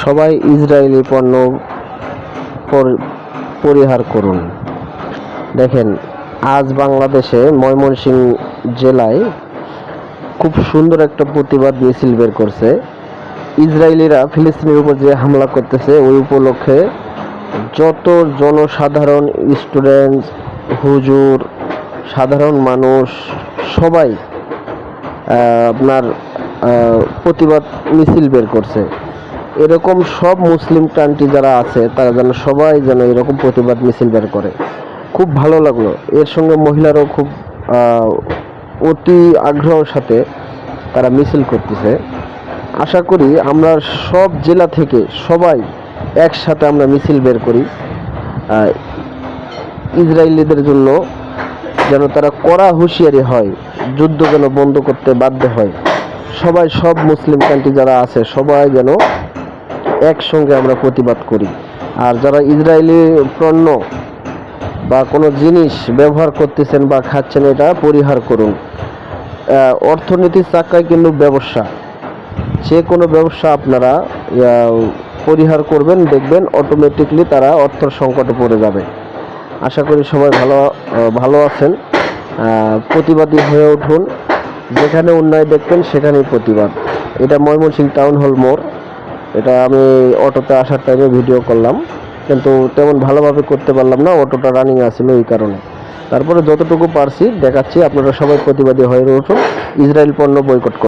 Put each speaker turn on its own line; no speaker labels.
সবাই ইসরায়েলি পণ্য পরিহার করুন। দেখেন, আজ বাংলাদেশে ময়মনসিংহ জেলায় খুব সুন্দর একটা প্রতিবাদ মিছিল বের করছে। ইসরায়েলিরা ফিলিস্তিনের উপর যে হামলা করতেছে ওই উপলক্ষে যত জনসাধারণ, স্টুডেন্ট, হুজুর, সাধারণ মানুষ সবাই আপনার প্রতিবাদ মিছিল বের করছে। এরকম সব মুসলিম কান্ট্রি যারা আছে তারা যেন সবাই যেন এরকম প্রতিবাদ মিছিল বের করে। খুব ভালো লাগলো। এর সঙ্গে মহিলারাও খুব অতি আগ্রহের সাথে তারা মিছিল করতেছে। আশা করি আমরা সব জেলা থেকে সবাই একসাথে আমরা মিছিল বের করি ইসরায়েলিদের জন্য, যেন তারা কড়া হুঁশিয়ারি হয়, যুদ্ধ যেন বন্ধ করতে বাধ্য হয়। সবাই, সব মুসলিম কান্ট্রি যারা আছে সবাই যেন একসঙ্গে আমরা প্রতিবাদ করি। আর যারা ইসরায়েলি পণ্য বা কোনো জিনিস ব্যবহার করতেছেন বা খাচ্ছেন, এটা পরিহার করুন। অর্থনীতির চাকায় কিন্তু ব্যবসা, যে কোনো ব্যবসা আপনারা পরিহার করবেন, দেখবেন অটোমেটিকলি তারা অর্থের সংকটে পড়ে যাবে। আশা করি সবাই ভালো আছেন। প্রতিবাদী হয়ে উঠুন। যেখানে অন্যায় দেখবেন সেখানেই প্রতিবাদ। এটা ময়মনসিংহ টাউন হল মোড়। এটা আমি অটোতে আসার টাইমে ভিডিও করলাম, কিন্তু তেমন ভালোভাবে করতে পারলাম না, অটোটা রানিং আছিল এই কারণে। তারপরে যতটুকু পারছি দেখাচ্ছি। আপনারা সবাই প্রতিবাদী হয়ে উঠুন, ইসরায়েল পণ্য বয়কট করুন।